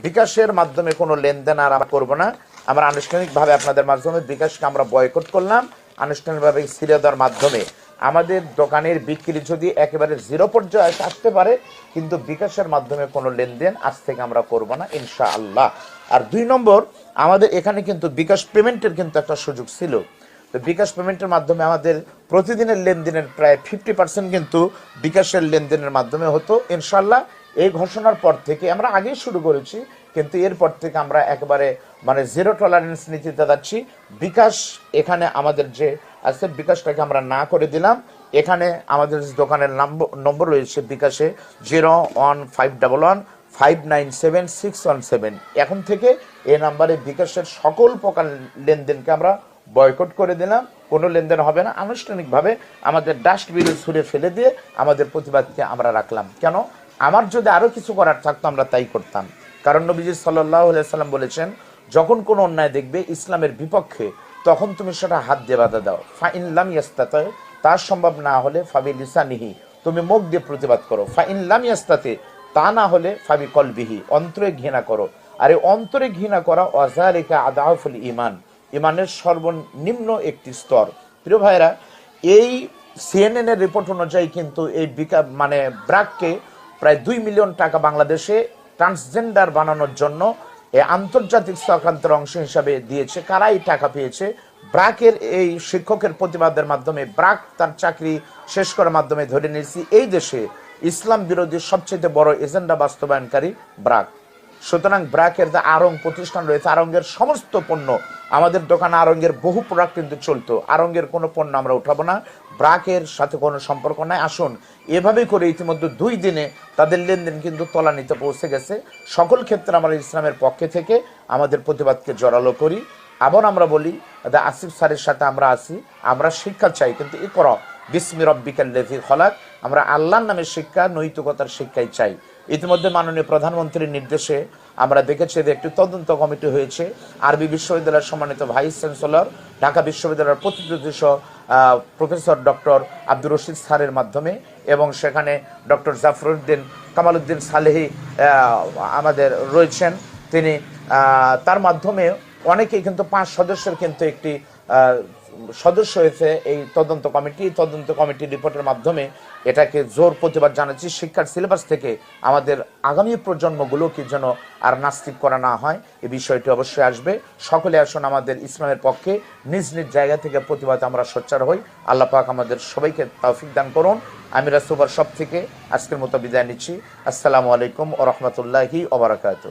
বিকাশের মাধ্যমে কোনো লেনদেন আর আমরা করবো না। আমরা আনুষ্ঠানিকভাবে আপনাদের মাধ্যমে বিকাশকে আমরা বয়কট করলাম। আনুষ্ঠানিকভাবে ছিঁড়ে দেওয়ার মাধ্যমে আমাদের দোকানের বিক্রি যদি একেবারে জিরো পর্যায়ে আসতে পারে, কিন্তু বিকাশের মাধ্যমে কোনো লেনদেন আজ থেকে আমরা করব না ইনশাআল্লাহ। আর 2 নম্বর, আমাদের এখানে কিন্তু বিকাশ পেমেন্টের কিন্তু একটা সুযোগ ছিল। তো বিকাশ পেমেন্টের মাধ্যমে আমাদের প্রতিদিনের লেনদেনের প্রায় 50% কিন্তু বিকাশের লেনদেনের মাধ্যমে হতো। ইনশাআল্লাহ এই ঘোষণার পর থেকে আমরা আগেই শুরু করেছি, কিন্তু এরপর থেকে আমরা একেবারে মানে জিরো টলারেন্স নীতিতে যাচ্ছি। বিকাশ এখানে আমাদের যে আছে, বিকাশটাকে আমরা না করে দিলাম। এখানে আমাদের দোকানের নম্বর রয়েছে বিকাশে 011511597617। এখন থেকে এই নাম্বারে বিকাশের সকল প্রকার লেনদেনকে আমরা বয়কট করে দিলাম। কোনো লেনদেন হবে না। আনুষ্ঠানিকভাবে আমাদের ডাস্টবিনে ছুঁড়ে ফেলে দিয়ে আমাদের প্রতিবাদকে আমরা রাখলাম। কেন? আমার যদি আরও কিছু করার থাকতো আমরা তাই করতাম। কারণ নবীজি সাল্লাল্লাহু আলাইহি সাল্লাম বলেছেন, যখন কোনো অন্যায় দেখবে ইসলামের বিপক্ষে, তখন তুমি সেটা হাত দিয়ে বাধা দাও। ফাইন লাম ইয়াস্তাতে, তার সম্ভব না হলে ফাবি লিসানিহি, তুমি মুখ দিয়ে প্রতিবাদ করো। ফাইন লাম ইয়াস্তাতে, তা না হলে ফাবি কলবিহি, অন্তরে ঘৃণা করো। আর এই অন্তরে ঘৃণা করা ওয়াজালিকা আদাফুল ইমান, ইমানের সর্বনিম্ন একটি স্তর। প্রিয় ভাইরা, এই CNN এর রিপোর্ট অনুযায়ী কিন্তু এই মানে ব্র্যাককে প্রায় 2 মিলিয়ন টাকা বাংলাদেশে ট্রান্সজেন্ডার বানানোর জন্য এই আন্তর্জাতিক চক্রান্তের অংশ হিসাবে দিয়েছে। কারা এই টাকা পেয়েছে? ব্র্যাকের এই শিক্ষকের প্রতিবাদের মাধ্যমে ব্র্যাক তার চাকরি শেষ করার মাধ্যমে ধরে নিয়েছি এই দেশে ইসলাম বিরোধী সবচেয়ে বড় এজেন্ডা বাস্তবায়নকারী ব্র্যাক। সুতরাং ব্র্যাকের যে আরং প্রতিষ্ঠান রয়েছে, আরঙ্গের সমস্ত পণ্য, আমাদের দোকানে আরঙ্গের বহু প্রোডাক্ট কিন্তু চলতো, আরঙ্গের কোনো পণ্য আমরা উঠাবো না। ব্র্যাকের সাথে কোনো সম্পর্ক নাই। আসুন এভাবেই করে ইতিমধ্যে 2 দিনে তাদের লেনদেন কিন্তু তলানিতে পৌঁছে গেছে। সকল ক্ষেত্রে আমরা ইসলামের পক্ষে থেকে আমাদের প্রতিবাদকে জোরালো করি। আবার আমরা বলি, আসিফ স্যারের সাথে আমরা আছি, আমরা শিক্ষা চাই, কিন্তু ইকরা বিসমি রব্বিকাল্লাযী খলাক, আমরা আল্লাহর নামের শিক্ষা, নৈতিকতার শিক্ষাই চাই। ইতিমধ্যে মাননীয় প্রধানমন্ত্রীর নির্দেশে আমরা দেখেছি যে একটি তদন্ত কমিটি হয়েছে। আরবি বিশ্ববিদ্যালয়ের সম্মানিত ভাইস চ্যান্সেলর, ঢাকা বিশ্ববিদ্যালয়ের প্রতিনিধিত্ব প্রফেসর ডক্টর আব্দুর রশিদ স্যারের মাধ্যমে, এবং সেখানে ডক্টর জাফরউদ্দিন কামালউদ্দিন সালেহি আমাদের রয়েছেন, তিনি তার মাধ্যমে অনেকেই কিন্তু 5 সদস্যের কিন্তু একটি সদস্য হয়েছে এই তদন্ত কমিটি। তদন্ত কমিটির রিপোর্টের মাধ্যমে এটাকে জোর প্রতিবাদ জানাচ্ছি। শিক্ষার সিলেবাস থেকে আমাদের আগামী প্রজন্মগুলোকে যেন আর নাস্তিক করা না হয়, এই বিষয়টি অবশ্যই আসবে। সকলে আসুন আমাদের ইসলামের পক্ষে নিজ নিজ জায়গা থেকে প্রতিবাদ আমরা সোচ্চার হই। আল্লাহ পাক আমাদের সবাইকে তৌফিক দান করুন। আমি রাসূবার সব থেকে আজকের মতো বিদায় নিচ্ছি। আসসালামু আলাইকুম ওয়া রাহমাতুল্লাহি ওয়া বারাকাতুহু।